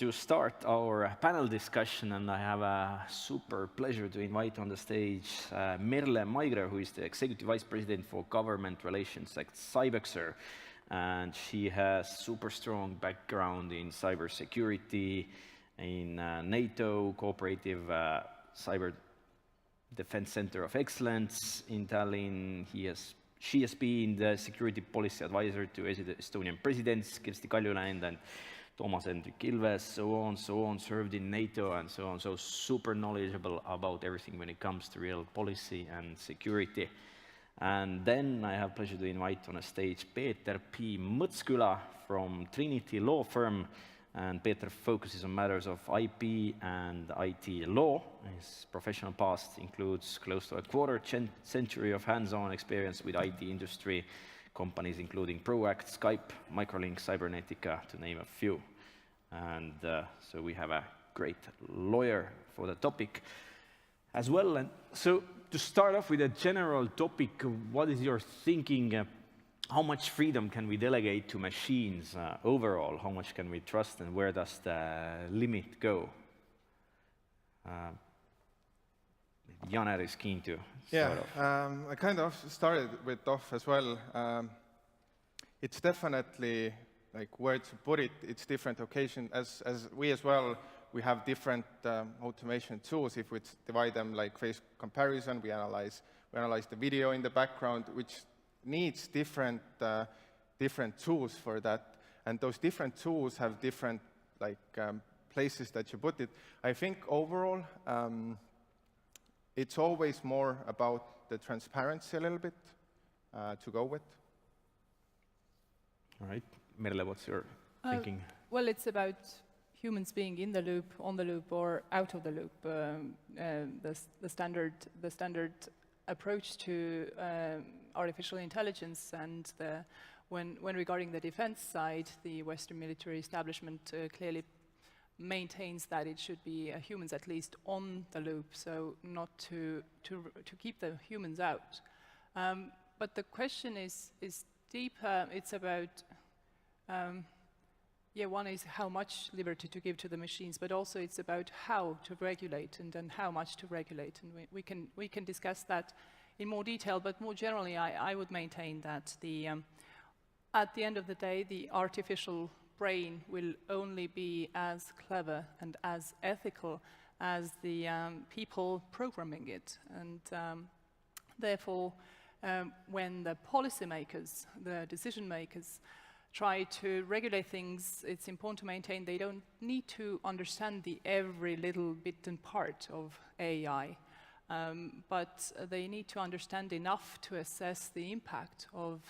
to start our panel discussion, and I have a super pleasure to invite on the stage Merle Maigre, who is the Executive Vice President for Government Relations at CybExer. And she has super strong background in cybersecurity, in NATO Cooperative Cyber Defense Center of Excellence in Tallinn. She has been the security policy advisor to Estonian presidents Kersti Kaljulaid and Toomas Hendrik Ilves, so on, served in NATO and so on. So super knowledgeable about everything when it comes to real policy and security. And then I have pleasure to invite on a stage Peeter P. Mõtsküla from TRINITI law firm. And Peter focuses on matters of IP and IT law. His professional past includes close to a quarter century of hands-on experience with IT industry companies including Proact, Skype, Microlink, Cybernetica, to name a few. And so we have a great lawyer for the topic as well. And so to start off with a general topic, what is your thinking? How much freedom can we delegate to machines overall? How much can we trust, and where does the limit go? Janer is keen to start off. I kind of started with off as well. It's definitely, like, where to put it, it's different occasion. As we as well, we have different automation tools. If we divide them like face comparison, we analyze the video in the background, which needs different tools for that, and those different tools have different places that you put it. I think overall it's always more about the transparency a little bit to go with. All right, Merle, what's your thinking? Well, it's about humans being in the loop, on the loop, or out of the loop. The standard approach to artificial intelligence, and when regarding the defense side, the Western military establishment clearly maintains that it should be humans at least on the loop, so not to keep the humans out. But the question is deeper. It's about one is how much liberty to give to the machines, but also it's about how to regulate and then how much to regulate, and we can discuss that in more detail. But more generally, I would maintain that at the end of the day, the artificial brain will only be as clever and as ethical as the people programming it. And therefore, when the policymakers, the decision makers, try to regulate things, it's important to maintain they don't need to understand every little bit and part of AI. But they need to understand enough to assess the impact of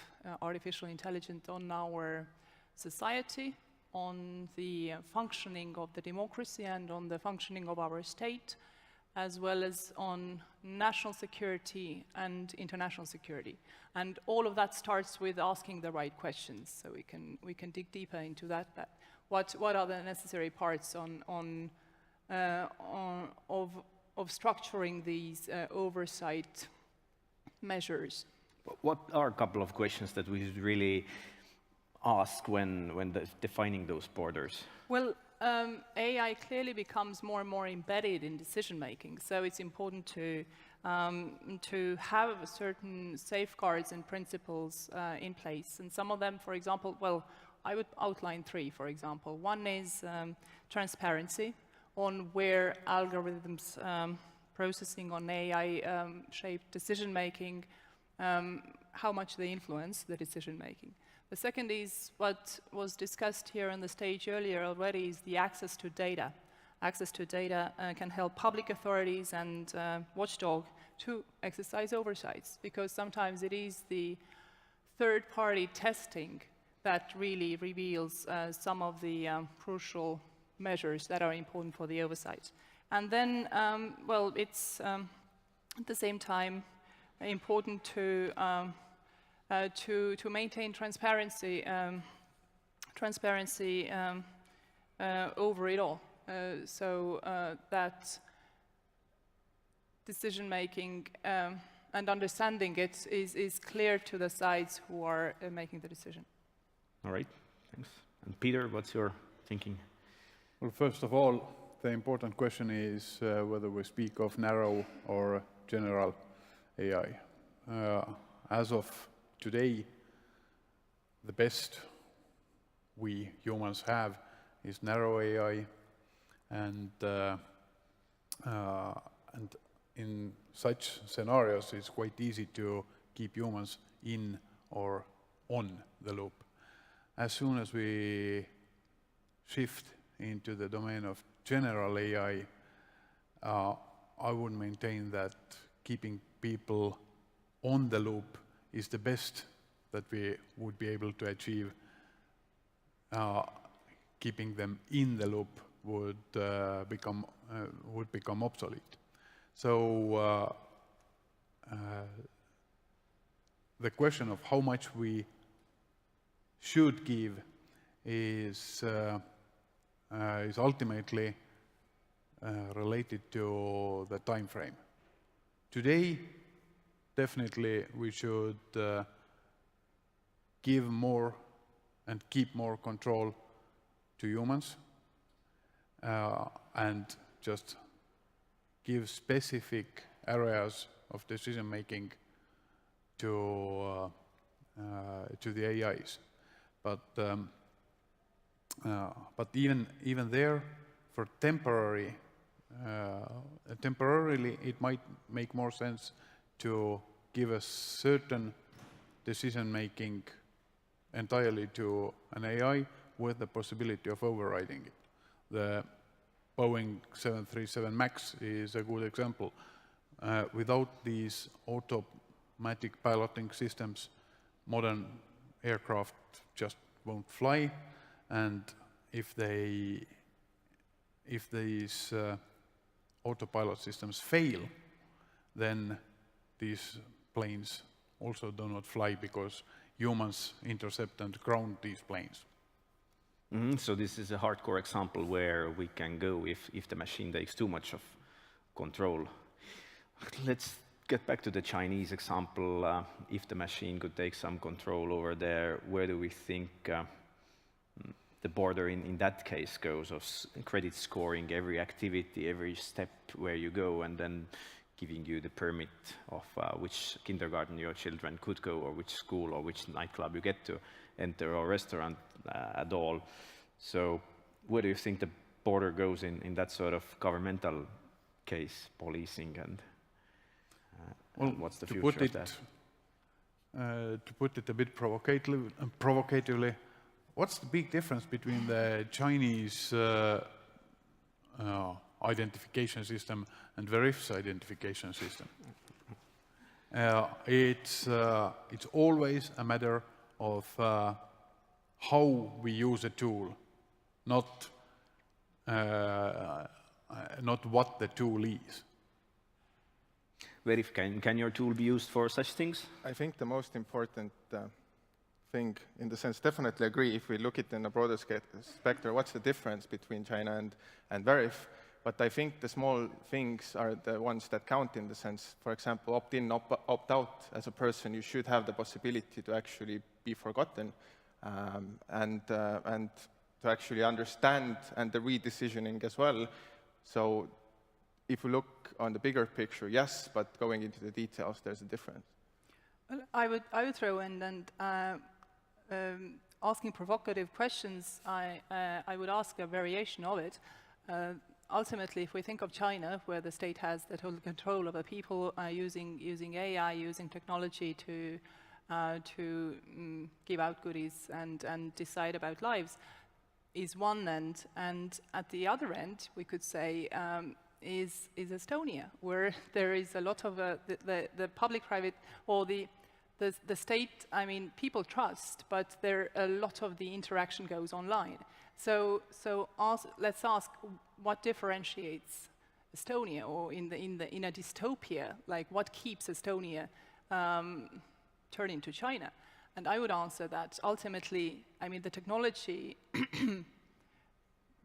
artificial intelligence on our society, on the functioning of the democracy and on the functioning of our state, as well as on national security and international security. And all of that starts with asking the right questions, so we can dig deeper into that. What are the necessary parts of structuring these oversight measures? What are a couple of questions that we should really ask when defining those borders? Well, AI clearly becomes more and more embedded in decision-making, so it's important to have certain safeguards and principles in place. And some of them, for example, well, I would outline three, for example. One is transparency on where algorithms processing on AI-shaped decision-making, how much they influence the decision-making. The second is what was discussed here on the stage earlier already, is the access to data. Access to data can help public authorities and watchdog to exercise oversights, because sometimes it is the third-party testing that really reveals some of the crucial measures that are important for the oversight. And then, well, it's at the same time important to maintain transparency over it all, so that decision-making and understanding it is clear to the sides who are making the decision. All right, thanks. And Peter, what's your thinking? Well, first of all, the important question is whether we speak of narrow or general AI. As of today, the best we humans have is narrow AI, and in such scenarios, it's quite easy to keep humans in or on the loop. As soon as we shift into the domain of general AI, I would maintain that keeping people on the loop is the best that we would be able to achieve. Keeping them in the loop would become obsolete. So the question of how much we should give is ultimately related to the time frame. Today, definitely we should give more and keep more control to humans and just give specific areas of decision making to the AIs. But even there, for temporarily, it might make more sense to give a certain decision making entirely to an AI with the possibility of overriding it. The Boeing 737 MAX is a good example. Without these automatic piloting systems, modern aircraft just won't fly, and if these autopilot systems fail, then these planes also do not fly because humans intercept and ground these planes. So this is a hardcore example where we can go if the machine takes too much of control. Let's get back to the Chinese example. If the machine could take some control over there, where do we think the border in that case goes of credit scoring every activity, every step where you go, and then giving you the permit of which kindergarten your children could go, or which school, or which nightclub you get to enter, or restaurant at all. So where do you think the border goes in that sort of governmental case, policing, and what's the future of that? To put it a bit provocatively, what's the big difference between the Chinese identification system and Veriff's identification system? It's always a matter of how we use a tool, not what the tool is. Veriff, can your tool be used for such things? I think the most important thing, in the sense, definitely agree, if we look at it in a broader spectrum, what's the difference between China and Veriff? But I think the small things are the ones that count, in the sense, for example, opt-in, opt-out. As a person, you should have the possibility to actually be forgotten and to actually understand, and the re-decisioning as well. So if we look on the bigger picture, yes, but going into the details, there's a difference. Well, I would throw in, and asking provocative questions, I would ask a variation of it. Ultimately, if we think of China, where the state has the total control of the people, using AI, using technology to give out goodies and decide about lives, is one end. And at the other end, we could say, is Estonia, where there is a lot of the public-private, or the state, I mean, people trust, but a lot of the interaction goes online. So let's ask, what differentiates Estonia, or in a dystopia, like what keeps Estonia turning to China? And I would answer that ultimately, I mean, the technology,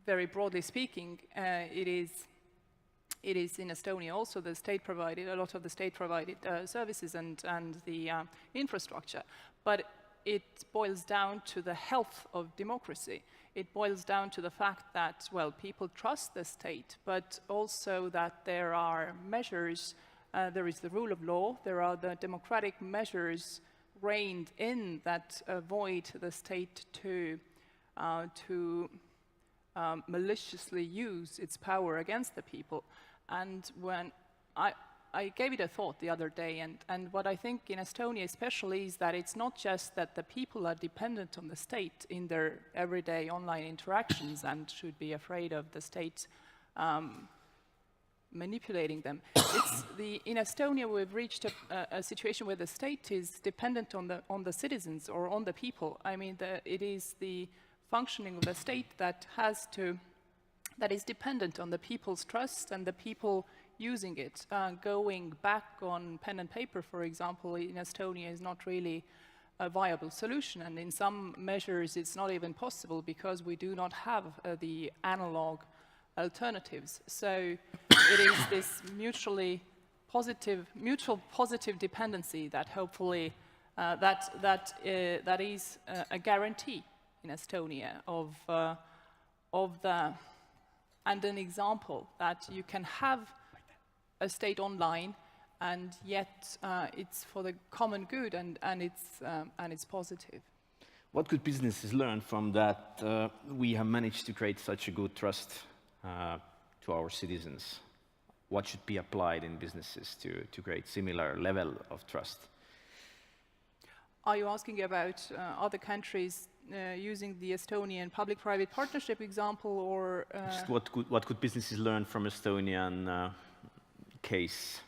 very broadly speaking, it is in Estonia also the state provided, a lot of the state provided services and the infrastructure. But it boils down to the health of democracy. it boils down to the fact that, well, people trust the state, but also that there are measures, there is the rule of law, there are the democratic measures reined in that avoid the state to maliciously use its power against the people. And when I gave it a thought the other day, and what I think in Estonia especially is that it's not just that the people are dependent on the state in their everyday online interactions and should be afraid of the state manipulating them. In Estonia we've reached a situation where the state is dependent on the citizens or on the people. I mean, it is the functioning of the state that is dependent on the people's trust and the people using it. Going back on pen and paper, for example, in Estonia is not really a viable solution, and in some measures it's not even possible because we do not have the analog alternatives. So it is this mutual positive dependency that hopefully that is a guarantee in Estonia and an example that you can have a state online, and yet it's for the common good, and it's positive. What could businesses learn from that? We have managed to create such a good trust to our citizens. What should be applied in businesses to create similar level of trust? Are you asking about other countries using the Estonian public-private partnership example, or? Just what could businesses learn from Estonian case?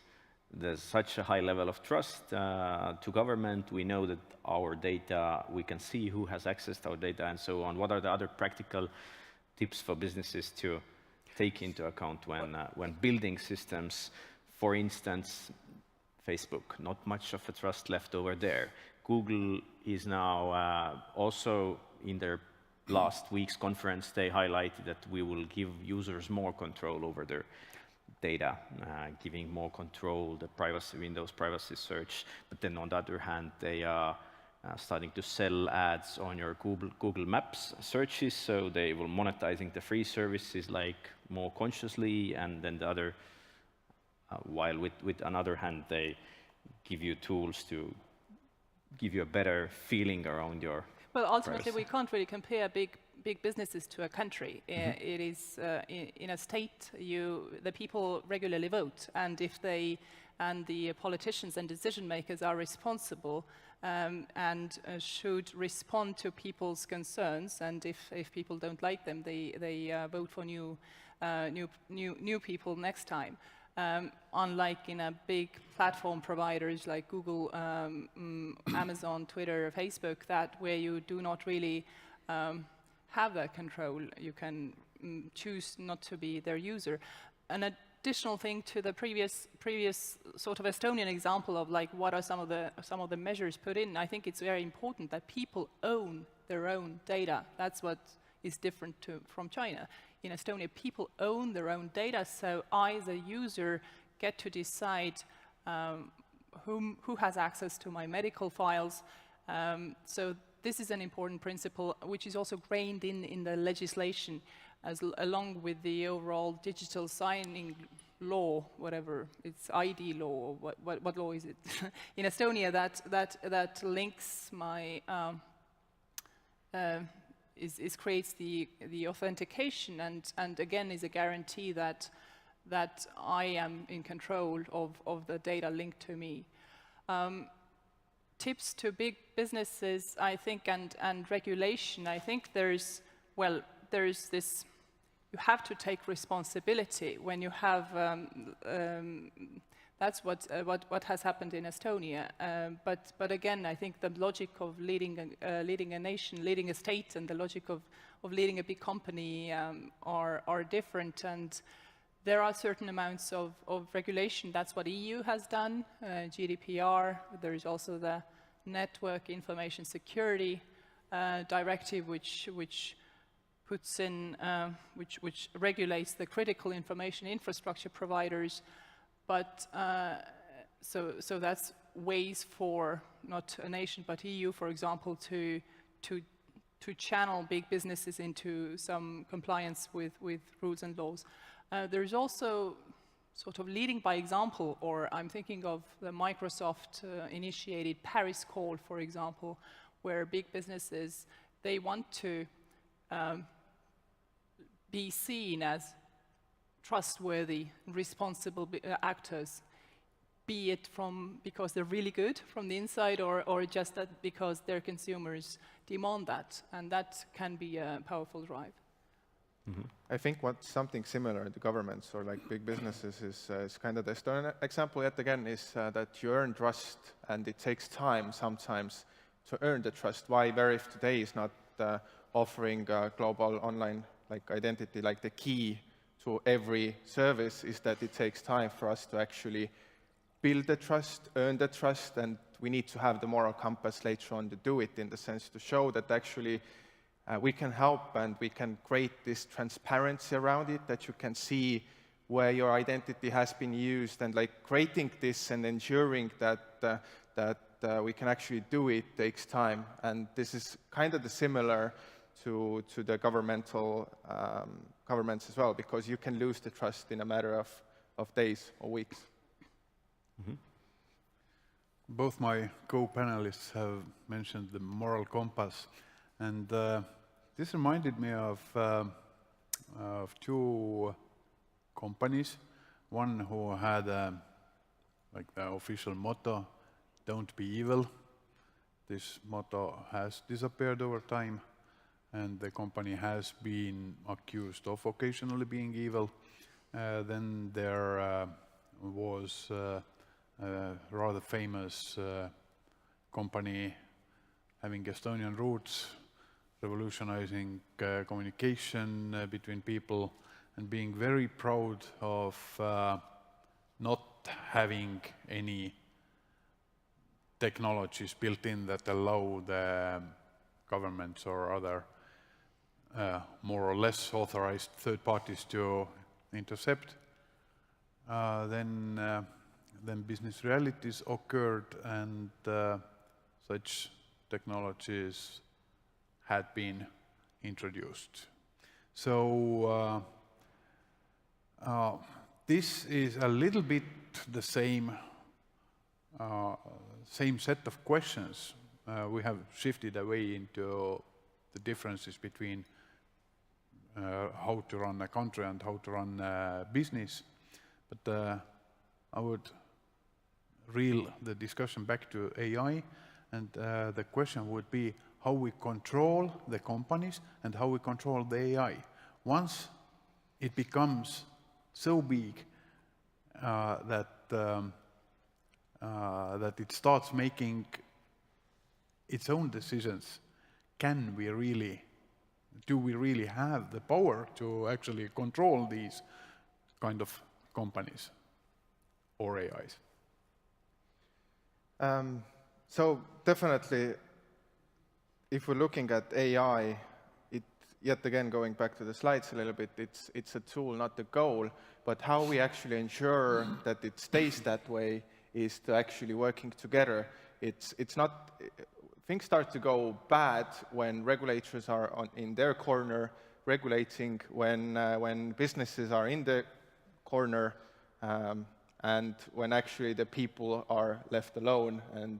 There's such a high level of trust to government. We know that our data, we can see who has access to our data and so on. What are the other practical tips for businesses to take into account when building systems? For instance, Facebook, not much of a trust left over there. Google is now also in their last week's conference, they highlighted that we will give users more control over their data, giving more control, the privacy, Windows privacy search. But then on the other hand, they are starting to sell ads on your Google Maps searches, so they will monetizing the free services like more consciously, and then the other, while with another hand, they give you tools to give you a better feeling around your Well, ultimately, privacy. we can't really compare big businesses to a country. It is in a state, the people regularly vote, and if the politicians and decision makers are responsible and should respond to people's concerns, and if people don't like them, they vote for new people next time. Unlike in a big platform providers like Google, Amazon, Twitter, Facebook, where you do not really have that control, you can choose not to be their user. An additional thing to the previous sort of Estonian example of like what are some of the measures put in, I think it's very important that people own their own data. That's what is different from China. In Estonia, people own their own data, so I, as a user, get to decide who has access to my medical files. So this is an important principle, which is also grained in the legislation, along with the overall digital signing law, whatever, it's ID law, or what law is it? In Estonia, that links my... creates the authentication and again is a guarantee that I am in control of the data linked to me. Tips to big businesses, I think, and regulation. I think there's this, you have to take responsibility when you have. That's what has happened in Estonia. But again, I think the logic of leading a nation, leading a state, and the logic of leading a big company are different. And there are certain amounts of regulation. That's what EU has done, GDPR. There is also the Network Information Security Directive, which puts in, which regulates the critical information infrastructure providers. But so that's ways for not a nation but EU, for example, to channel big businesses into some compliance with rules and laws. There's also sort of leading by example, or I'm thinking of the Microsoft initiated Paris Call, for example, where big businesses, they want to be seen as trustworthy, responsible actors, be it because they're really good from the inside or just that because their consumers demand that, and that can be a powerful drive. I think what's something similar to governments or like big businesses is kind of the Estonia example yet again is that you earn trust and it takes time sometimes to earn the trust. Why Veriff today is not offering a global online like identity, like the key to every service, is that it takes time for us to actually build the trust, earn the trust, and we need to have the moral compass later on to do it, in the sense to show that actually we can help and we can create this transparency around it, that you can see where your identity has been used, and like creating this and ensuring that we can actually do it takes time. And this is kind of the similar to the governmental governments as well, because you can lose the trust in a matter of days or weeks. Both my co-panelists have mentioned the moral compass, and this reminded me of two companies. One who had like the official motto, "Don't be evil." This motto has disappeared over time, and the company has been accused of occasionally being evil. Then there was a rather famous company having Estonian roots, revolutionizing communication between people, and being very proud of not having any technologies built in that allow the governments or other more or less authorized third parties to intercept. Then business realities occurred, and such technologies had been introduced. So this is a little bit the same set of questions. We have shifted away into the differences between how to run a country and how to run a business. But I would reel the discussion back to AI, and the question would be how we control the companies and how we control the AI. Once it becomes so big that it starts making its own decisions, do we really have the power to actually control these kind of companies or AIs? So definitely, if we're looking at AI, yet again going back to the slides a little bit, it's a tool, not the goal, but how we actually ensure that it stays that way is to actually working together. It's not, things start to go bad when regulators are in their corner regulating, when businesses are in the corner, and when actually the people are left alone and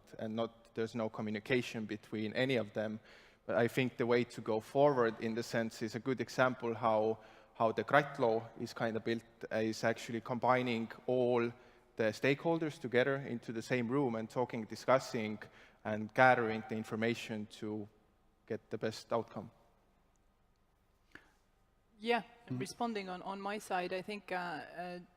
there's no communication between any of them. But I think the way to go forward, in the sense, is a good example how the CRAT law is kind of built, is actually combining all the stakeholders together into the same room and talking, discussing, and gathering the information to get the best outcome. Yeah, responding on my side, I think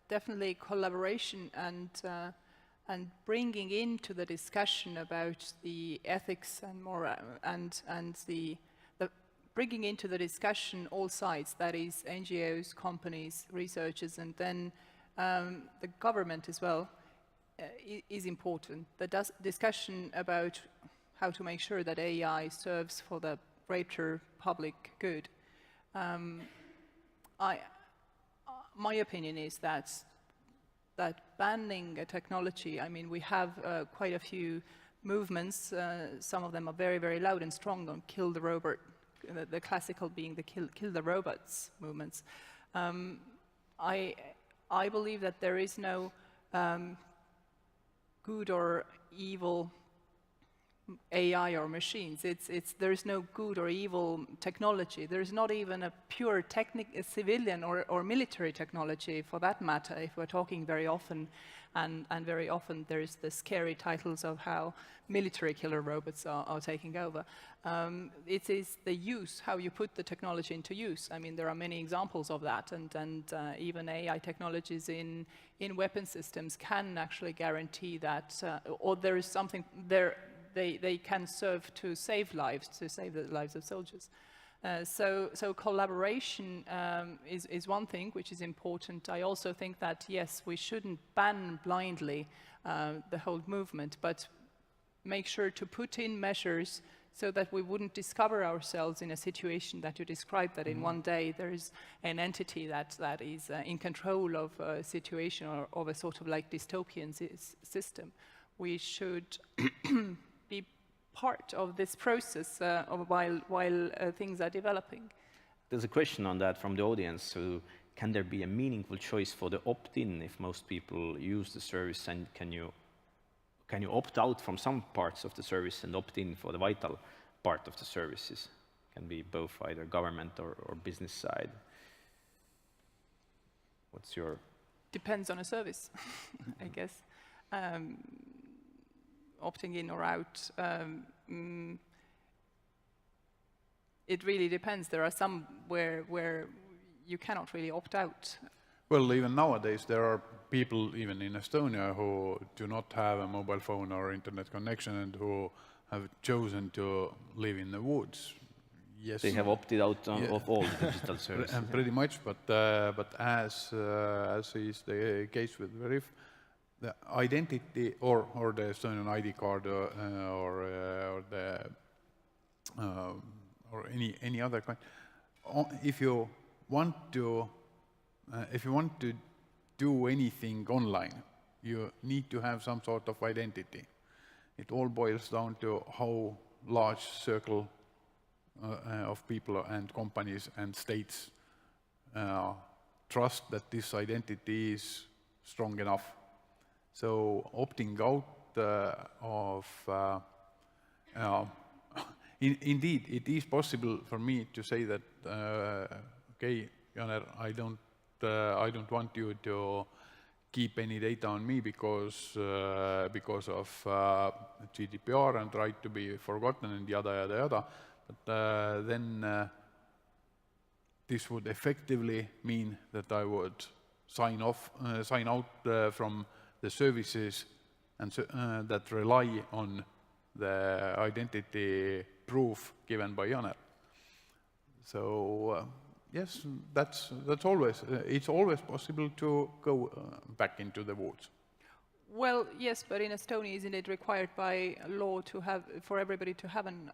definitely collaboration and bringing into the discussion about the ethics and moral and the bringing into the discussion all sides, that is NGOs, companies, researchers, and then the government as well, is important. The discussion about how to make sure that AI serves for the greater public good. My opinion is that banning a technology, I mean, we have quite a few movements, some of them are very, very loud and strong on kill the robot, the classical being the kill the robots movements. I believe that there is no good or evil AI or machines. There is no good or evil technology. There is not even a pure civilian or military technology, for that matter, if we're talking very often. And very often there's the scary titles of how military killer robots are taking over. It is the use, how you put the technology into use. I mean, there are many examples of that, and even AI technologies in weapon systems can actually guarantee that, or there is something there, they can serve to save lives, to save the lives of soldiers. So collaboration is one thing which is important. I also think that, yes, we shouldn't ban blindly the whole movement, but make sure to put in measures so that we wouldn't discover ourselves in a situation that you described, that in one day there is an entity that is in control of a situation or of a sort of like dystopian system. We should be part of this process while things are developing. There's a question on that from the audience. So can there be a meaningful choice for the opt-in if most people use the service, and can you opt out from some parts of the service and opt in for the vital part of the services? Can be both, either government or business side. What's your... Depends on a service, I guess. Opting in or out, it really depends. There are some where you cannot really opt out. Well, even nowadays there are people, even in Estonia, who do not have a mobile phone or internet connection and who have chosen to live in the woods. Yes, they have opted out of all the digital services. And pretty much, but as is the case with Veriff, the identity or the Estonian ID card or any other kind, if you want to do anything online, you need to have some sort of identity. It all boils down to how large circle of people and companies and states trust that this identity is strong enough. So opting out indeed, it is possible for me to say that, okay, Janer, I don't want you to keep any data on me because of GDPR and right to be forgotten and yada, yada, yada. But then this would effectively mean that I would sign out from the services and that rely on the identity proof given by Janer. So yes, that's always it's always possible to go back into the woods. Well, yes, but in Estonia, isn't it required by law to have for everybody to have an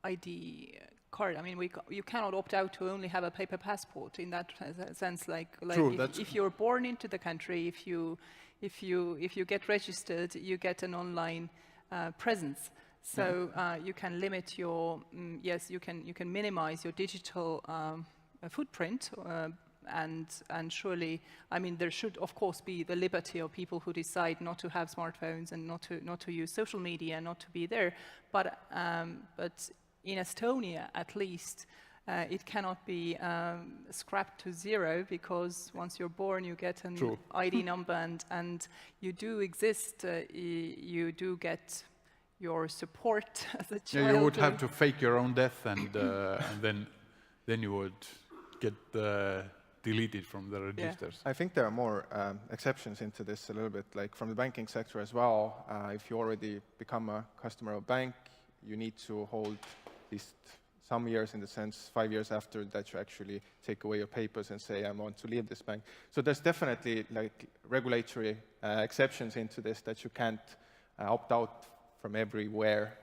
ID card? I mean, you cannot opt out to only have a paper passport in that sense. Like True, if you're born into the country, if you get registered, you get an online presence. So you can limit your yes, you can minimize your digital footprint, and surely, I mean, there should of course be the liberty of people who decide not to have smartphones and not to use social media, not to be there. But in Estonia, at least, it cannot be scrapped to zero, because once you're born, you get an ID number, and you do exist. You do get your support as a child. Yeah, you would have to fake your own death, and then you would get deleted from the registers. I think there are more exceptions into this a little bit, like from the banking sector as well. If you already become a customer of a bank, you need to hold at least some years, in the sense 5 years after that, you actually take away your papers and say, I want to leave this bank. So there's definitely like regulatory exceptions into this, that you can't opt out from everywhere.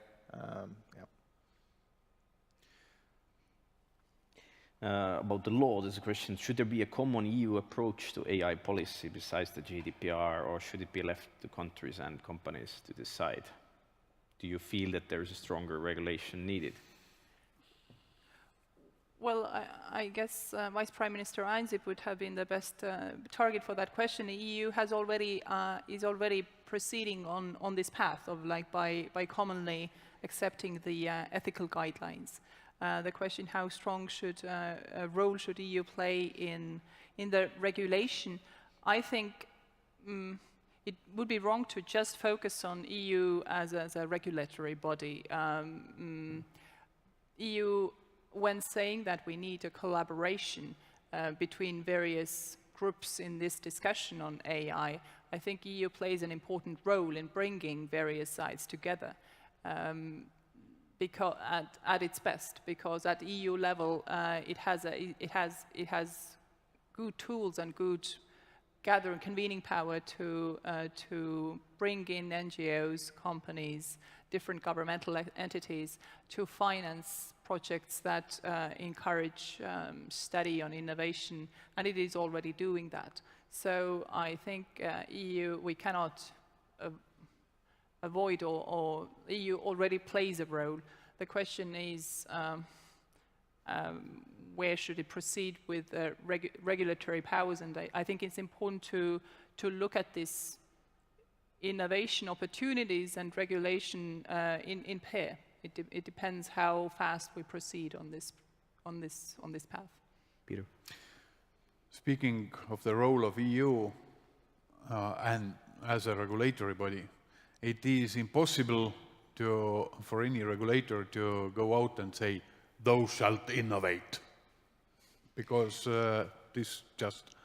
About the law, there's a question, should there be a common EU approach to AI policy besides the GDPR, or should it be left to countries and companies to decide? Do you feel that there is a stronger regulation needed? Well, I guess Vice Prime Minister Ansip would have been the best target for that question. The EU has already is already proceeding on this path of by commonly accepting the ethical guidelines. The question: how strong should a role should EU play in the regulation? I think it would be wrong to just focus on EU as a regulatory body. EU, when saying that we need a collaboration between various groups in this discussion on AI, I think EU plays an important role in bringing various sides together because at its best. Because at EU level, it has good tools and good gathering convening power to bring in NGOs, companies, different governmental entities to finance projects that encourage study on innovation, and it is already doing that. So I think EU, we cannot avoid, or EU already plays a role. The question is where should it proceed with regulatory powers, and I think it's important to look at this innovation opportunities and regulation in pair. It depends how fast we proceed on this path. Peter. Speaking of the role of EU and as a regulatory body, it is impossible for any regulator to go out and say, "Thou shalt innovate," because this just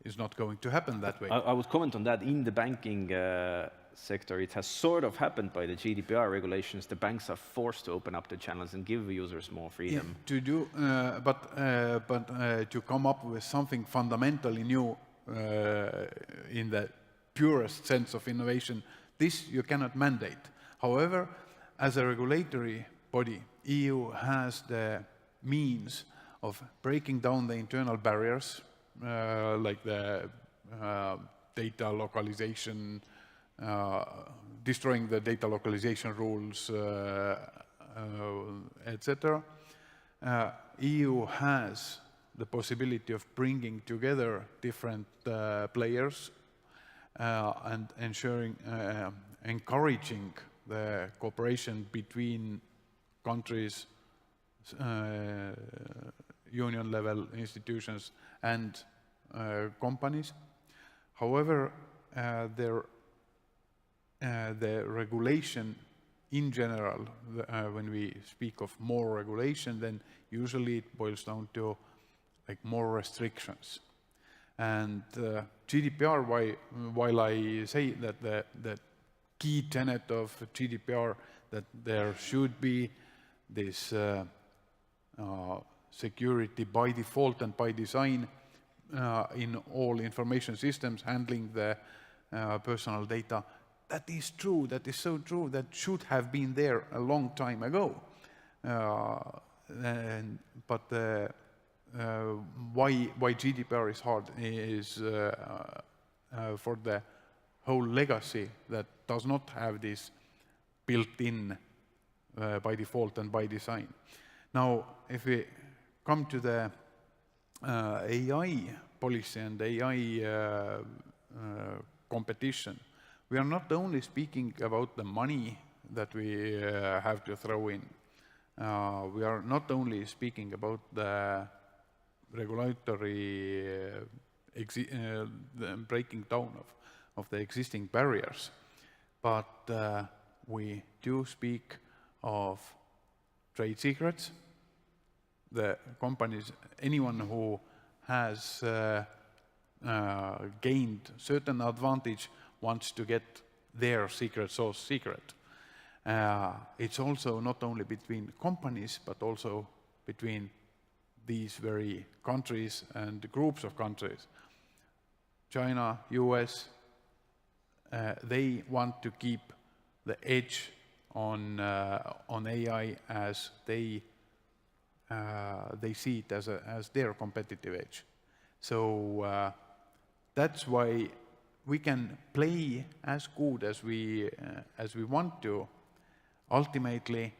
is not going to happen that way. I would comment on that. In the banking sector, it has sort of happened by the GDPR regulations. The banks are forced to open up the channels and give users more freedom. Yeah, to do, but to come up with something fundamentally new in the purest sense of innovation, this you cannot mandate. However, as a regulatory body, EU has the means of breaking down the internal barriers, like the data localization, destroying the data localization rules, etc. EU has the possibility of bringing together different players and encouraging the cooperation between countries, union-level institutions, and companies. However, the regulation in general, when we speak of more regulation, then usually it boils down to more restrictions. And GDPR, while I say that the key tenet of GDPR, that there should be this security by default and by design in all information systems handling the personal data, that is true, that is so true, that should have been there a long time ago. But why GDPR is hard is for the whole legacy that does not have this built in by default and by design. Now, if we come to the AI policy and AI competition, we are not only speaking about the money that we have to throw in. We are not only speaking about the regulatory the breaking down of the existing barriers, but we do speak of trade secrets. The companies, anyone who has gained certain advantage wants to get their secret sauce secret. It's also not only between companies, but also between these very countries and groups of countries. China, US, they want to keep the edge on AI as they see it as their competitive edge. So that's why we can play as good as we want to. Ultimately,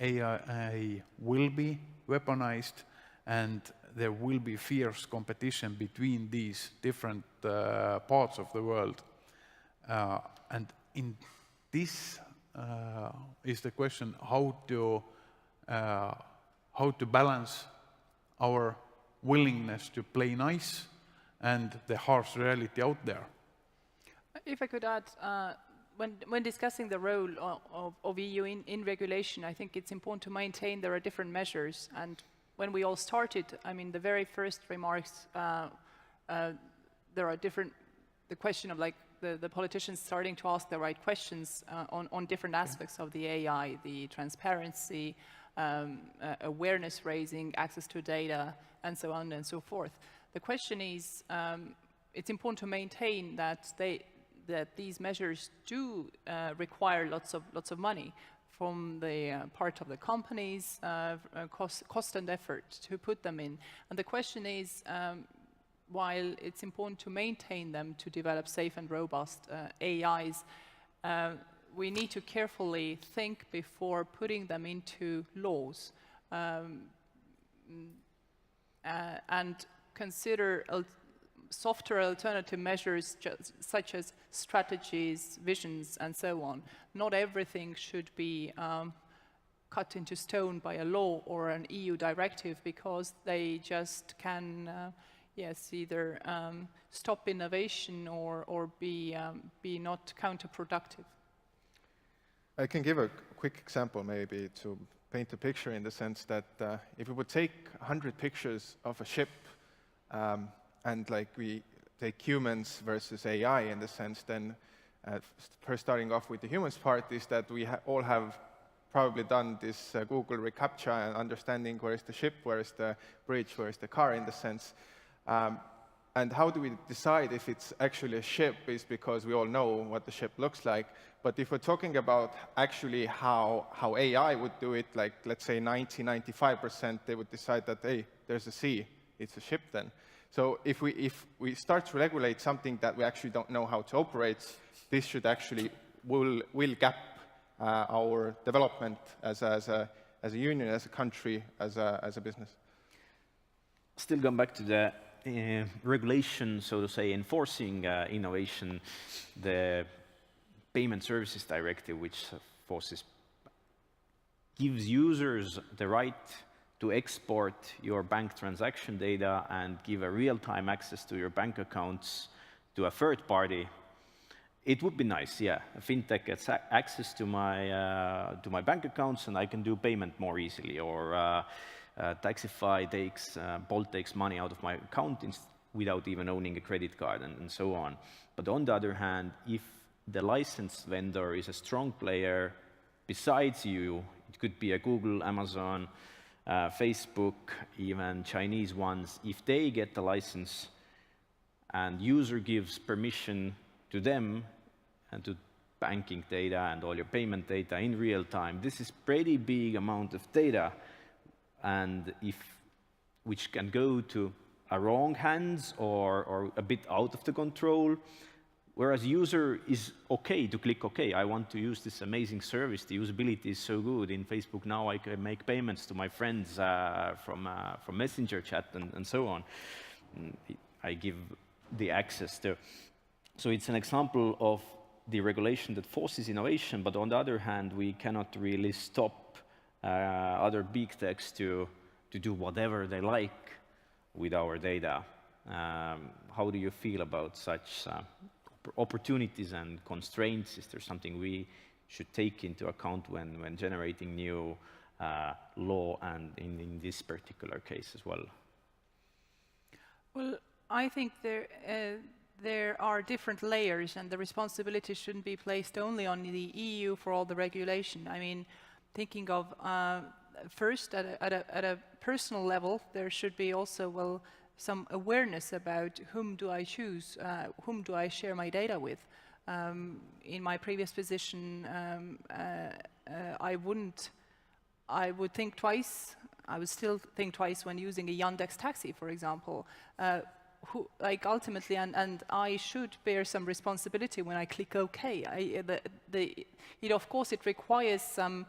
AI will be weaponized, and there will be fierce competition between these different parts of the world. And in this is the question how to balance our willingness to play nice and the harsh reality out there. If I could add, when discussing the role of EU in regulation, I think it's important to maintain there are different measures. And when we all started, I mean, the very first remarks, there are different, the question of like the politicians starting to ask the right questions on different aspects of the AI, the transparency, awareness raising, access to data, and so on and so forth. The question is, it's important to maintain that these measures do require lots of money from the part of the companies, cost and effort to put them in. And the question is, while it's important to maintain them to develop safe and robust AIs, we need to carefully think before putting them into laws and consider softer alternative measures such as strategies, visions, and so on. Not everything should be cut into stone by a law or an EU directive, because they just can, yes, either stop innovation or be not counterproductive. I can give a quick example maybe to paint a picture, in the sense that if we would take 100 pictures of a ship and like we take humans versus AI in the sense, then first starting off with the humans part is that we all have probably done this Google reCAPTCHA and understanding where is the ship, where is the bridge, where is the car in the sense. And how do we decide if it's actually a ship is because we all know what the ship looks like. But if we're talking about actually how AI would do it, like let's say 90–95%, they would decide that, hey, there's a sea, it's a ship then. So if we start to regulate something that we actually don't know how to operate, this should actually will gap our development as a union, as a country, as a business. Still going back to the regulation, so to say, enforcing innovation, the Payment Services Directive, which gives users the right to export your bank transaction data and give a real-time access to your bank accounts to a third party. It would be nice, yeah. A fintech gets access to my bank accounts and I can do payment more easily, or Taxify takes, Bolt takes money out of my account without even owning a credit card, and so on. But on the other hand, if the license vendor is a strong player besides you, it could be a Google, Amazon, Facebook, even Chinese ones, if they get the license and user gives permission to them and to banking data and all your payment data in real time, this is pretty big amount of data, and which can go to a wrong hands or a bit out of the control. Whereas user is okay to click OK. I want to use this amazing service. The usability is so good. In Facebook now I can make payments to my friends from Messenger chat and so on. I give the access there. So it's an example of the regulation that forces innovation, but on the other hand, we cannot really stop other big techs to do whatever they like with our data. How do you feel about such opportunities and constraints? Is there something we should take into account when generating new law, and in this particular case as well? Well, I think there are different layers, and the responsibility shouldn't be placed only on the EU for all the regulation. I mean, thinking of first at a personal level, there should be also, well, some awareness about whom do I choose, whom do I share my data with. In my previous position, I would think twice. I would still think twice when using a Yandex taxi, for example. Ultimately, and I should bear some responsibility when I click OK. Of course, it requires some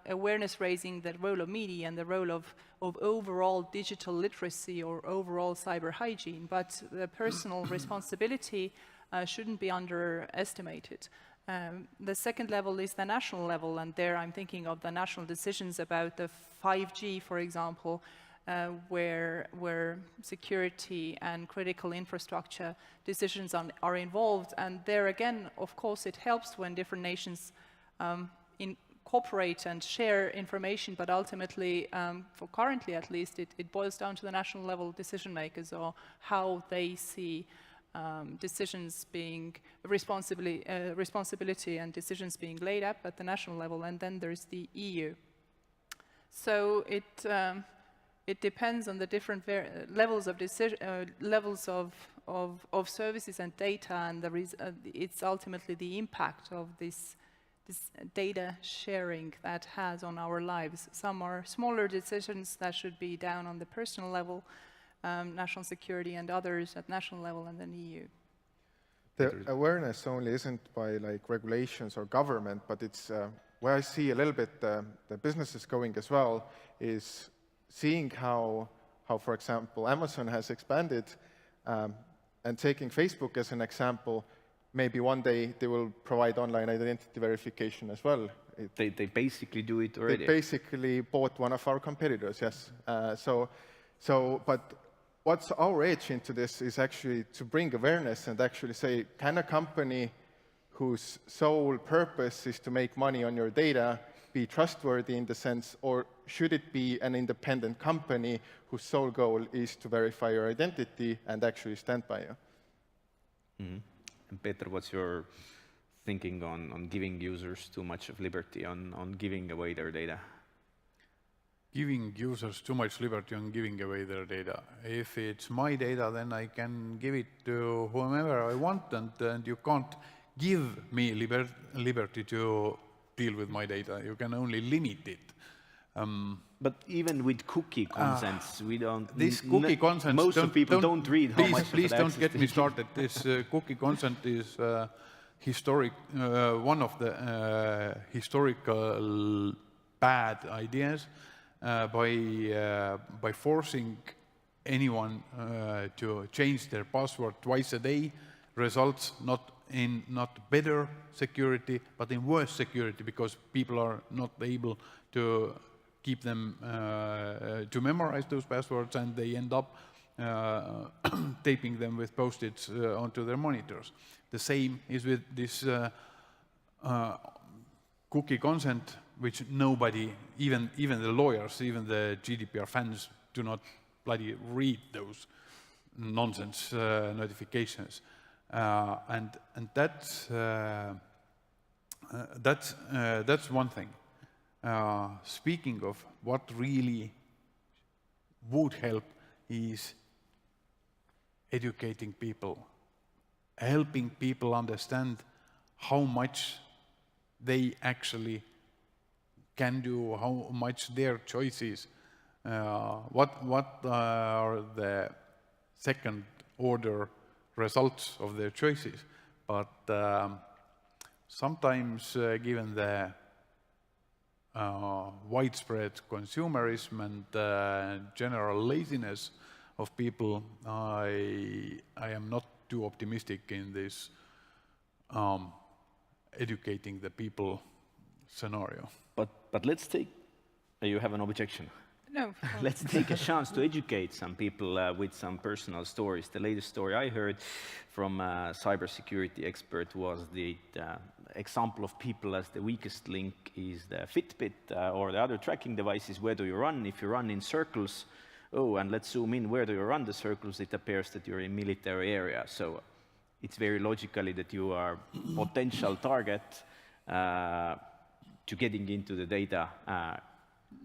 awareness raising, the role of media and the role of overall digital literacy or overall cyber hygiene, but the personal responsibility shouldn't be underestimated. The second level is the national level, and there I'm thinking of the national decisions about the 5G, for example, where security and critical infrastructure decisions are involved. And there again, of course, it helps when different nations incorporate and share information, but ultimately, for currently at least, it boils down to the national level decision makers or how they see decisions being responsibility and decisions being laid up at the national level, and then there's the EU. So it depends on the different levels of of services and data, and it's ultimately the impact of this data sharing that has on our lives. Some are smaller decisions that should be down on the personal level, national security, and others at national level and then EU. The awareness only isn't by like regulations or government, but it's where I see a little bit the businesses going as well is seeing how for example, Amazon has expanded and taking Facebook as an example, maybe one day they will provide online identity verification as well. They basically do it already. They basically bought one of our competitors, yes. But what's our edge into this is actually to bring awareness and actually say, can a company whose sole purpose is to make money on your data be trustworthy in the sense, or should it be an independent company whose sole goal is to verify your identity and actually stand by you? Mm-hmm. And Peter, what's your thinking on giving users too much of liberty, on giving away their data? Giving users too much liberty on giving away their data. If it's my data, then I can give it to whomever I want, and you can't give me liberty to deal with my data. You can only limit it. But even with cookie consents, we don't... This cookie consent... Most of people don't read how much... Please don't get me started. This cookie consent is one of the historical bad ideas by forcing anyone to change their password twice a day results not in better security, but in worse security, because people are not able to keep them, to memorize those passwords, and they end up taping them with Post-its onto their monitors. The same is with this cookie consent, which nobody, even the lawyers, even the GDPR fans, do not bloody read those nonsense notifications. And that's one thing. Speaking of what really would help is educating people, helping people understand how much they actually can do, how much their choices, what are the second order results of their choices. But sometimes, given the widespread consumerism and general laziness of people, I am not too optimistic in this educating the people scenario. But let's take... You have an objection? No. Let's take a chance to educate some people with some personal stories. The latest story I heard from a cybersecurity expert was the example of people as the weakest link is the Fitbit or the other tracking devices. Where do you run? If you run in circles, oh, and let's zoom in, where do you run the circles? It appears that you're in military area. So it's very logically that you are potential target to getting into the data.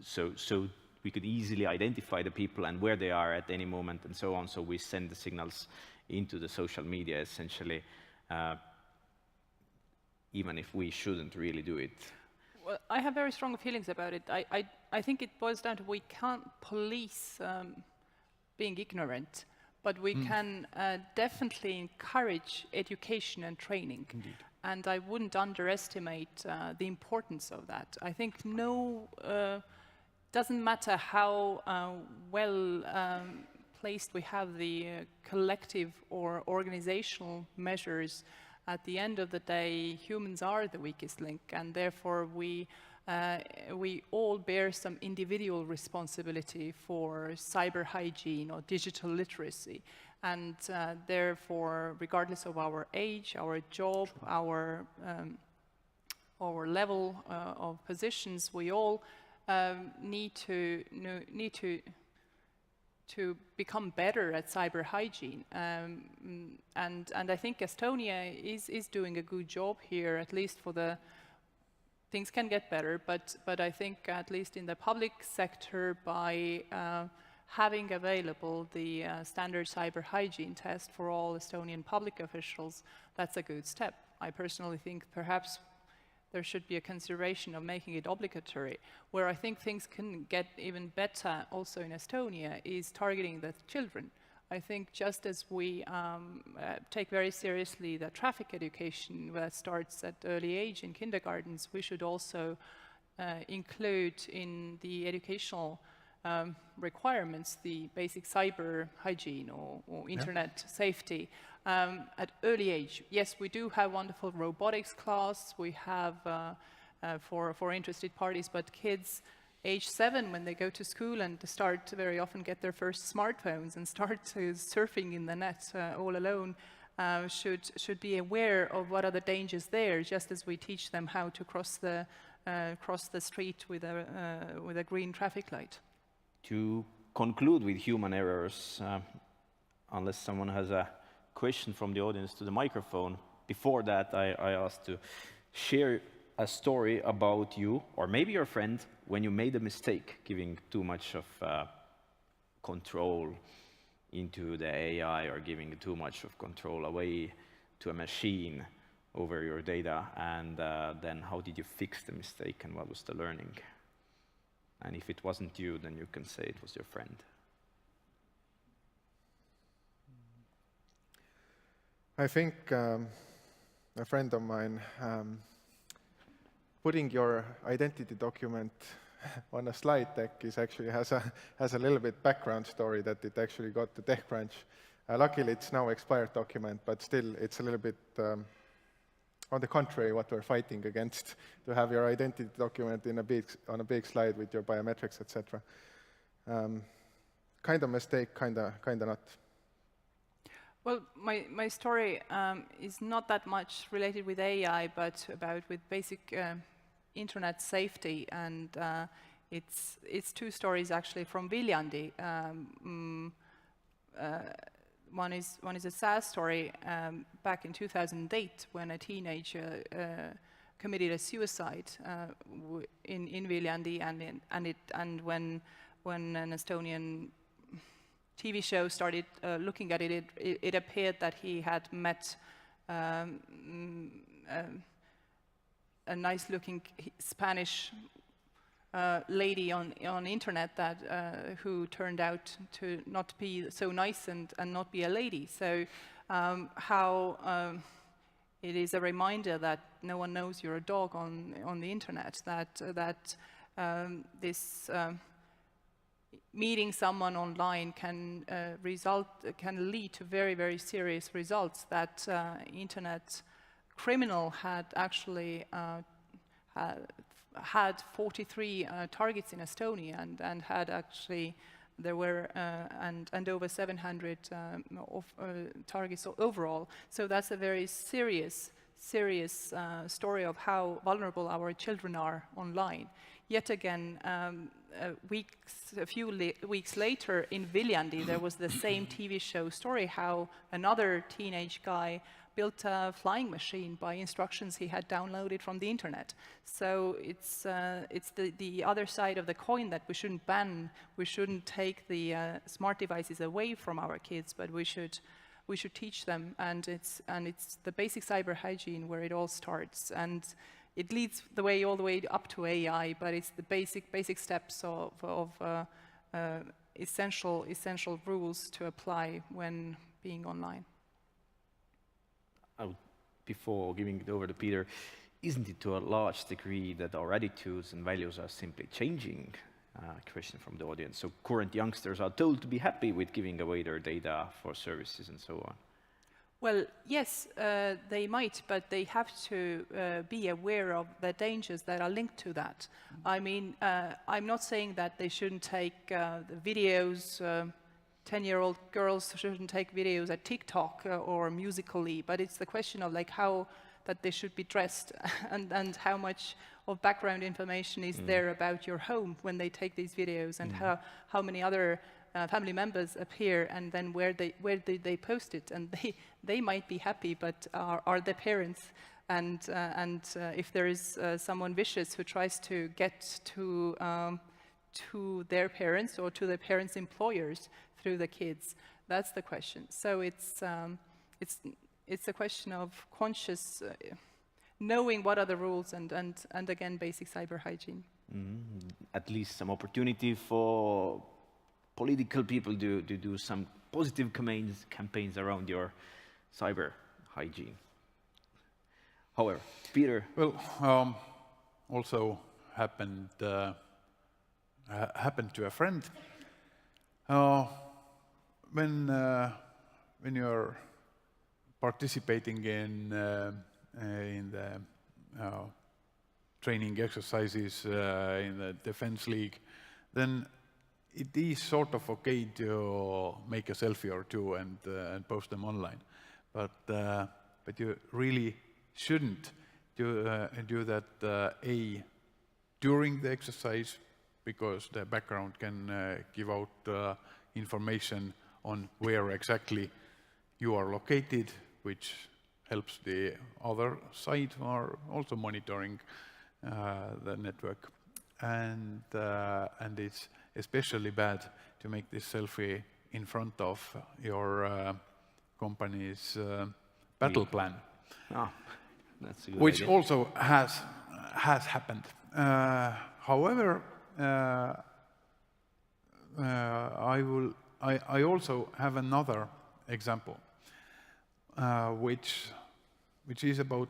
So we could easily identify the people and where they are at any moment and so on. So we send the signals into the social media essentially, even if we shouldn't really do it. Well, I have very strong feelings about it. I think it boils down to we can't police being ignorant, but we can definitely encourage education and training. Indeed. and I wouldn't underestimate the importance of that. I think doesn't matter how well placed we have the collective or organizational measures, at the end of the day, humans are the weakest link, and therefore we all bear some individual responsibility for cyber hygiene or digital literacy. And therefore, regardless of our age, our job, our level of positions, we all need to become better at cyber hygiene. And I think Estonia is doing a good job here, at least for the things can get better, but I think at least in the public sector, by having available the standard cyber hygiene test for all Estonian public officials, that's a good step. I personally think perhaps there should be a consideration of making it obligatory. Where I think things can get even better also in Estonia is targeting the children. I think just as we take very seriously the traffic education that starts at early age in kindergartens, we should also include in the educational requirements the basic cyber hygiene or internet safety at early age. Yes, we do have wonderful robotics class, we have for interested parties, but kids age 7, when they go to school and start to very often get their first smartphones and start to surfing in the net all alone, should be aware of what are the dangers there, just as we teach them how to cross the street with a green traffic light. To conclude with human errors, unless someone has a question from the audience to the microphone, before that I asked to share a story about you, or maybe your friend, when you made a mistake, giving too much of control into the AI or giving too much of control away to a machine over your data, and then how did you fix the mistake and what was the learning? And if it wasn't you, then you can say it was your friend. I think a friend of mine, putting your identity document on a slide deck actually has a little bit background story that it actually got the tech branch. Luckily, it's now expired document, but still, it's a little bit on the contrary what we're fighting against, to have your identity document on a big slide with your biometrics, etc. Kind of mistake, kind of not. Well, my story is not that much related with AI, but with basic internet safety, and it's two stories actually from Viljandi. One is a sad story back in 2008 when a teenager committed a suicide in Viljandi, and when an Estonian TV show started looking at it, it appeared that he had met a nice-looking Spanish lady on internet that who turned out to not be so nice and not be a lady. So how it is a reminder that no one knows you're a dog on the internet, that this meeting someone online can lead to very, very serious results. That internet criminal had actually had 43 targets in Estonia, and had actually there were and over 700 targets overall. So that's a very serious story of how vulnerable our children are online. Yet again, a few weeks later in Viljandi, there was the same TV show story, how another teenage guy built a flying machine by instructions he had downloaded from the internet. So it's the other side of the coin, that we shouldn't ban, we shouldn't take the smart devices away from our kids, but we should teach them, and it's the basic cyber hygiene where it all starts. And it leads the way all the way up to AI, but it's the basic steps of essential rules to apply when being online. I would before giving it over to Peter, isn't it to a large degree that our attitudes and values are simply changing? Question from the audience. So current youngsters are told to be happy with giving away their data for services and so on. Well, yes, they might, but they have to be aware of the dangers that are linked to that. I mean, I'm not saying that they shouldn't take the videos, 10-year-old girls shouldn't take videos at TikTok or Musical.ly, but it's the question of like how that they should be dressed and how much of background information is there about your home when they take these videos, and how many other family members appear, and then where did they post it, and they might be happy, but are their parents, and if there is someone vicious who tries to get to their parents or to their parents' employers through the kids, that's the question. So it's a question of conscious knowing what are the rules and again basic cyber hygiene. At least some opportunity for political people to do some positive campaigns around your cyber hygiene. However, Peter. Well, also happened to a friend. When you're participating in the training exercises in the Defense League, then it is sort of okay to make a selfie or two and post them online, but you really shouldn't do that during the exercise, because the background can give out information on where exactly you are located, which helps the other side or also monitoring the network. And it's especially bad to make this selfie in front of your company's battle plan, That's a good which idea. also has happened. However, I also have another example, which is about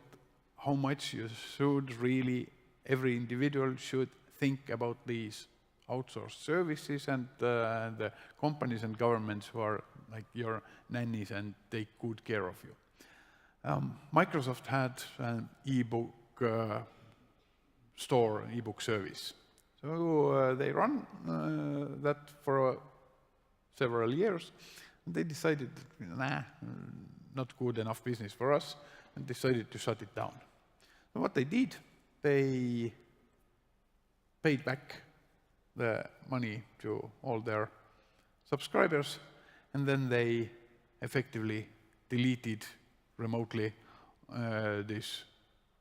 how much you should really, every individual should think about these outsourced services and the companies and governments who are like your nannies and take good care of you. Microsoft had an e-book store, e-book service. So they run that for several years. And they decided, nah, not good enough business for us, and decided to shut it down. So what they did, they paid back the money to all their subscribers, and then they effectively deleted remotely this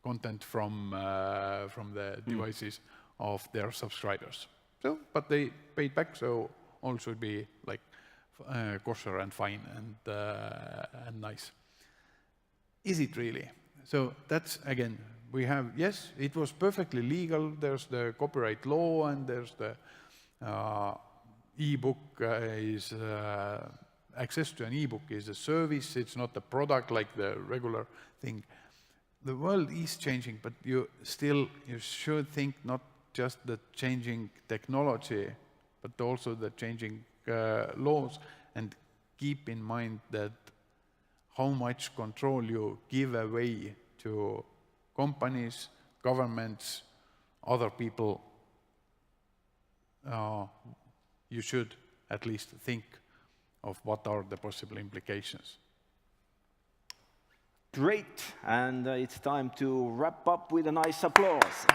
content from the devices of their subscribers. So, but they paid back, so all should be like kosher and fine and nice. Is it really? So that's, again, we have, yes, it was perfectly legal. There's the copyright law, and there's the e-book is access to an e-book is a service. It's not a product like the regular thing. The world is changing, but you should think not just the changing technology, but also the changing laws, and keep in mind that how much control you give away to companies, governments, other people. You should at least think of what are the possible implications. Great, and it's time to wrap up with a nice applause.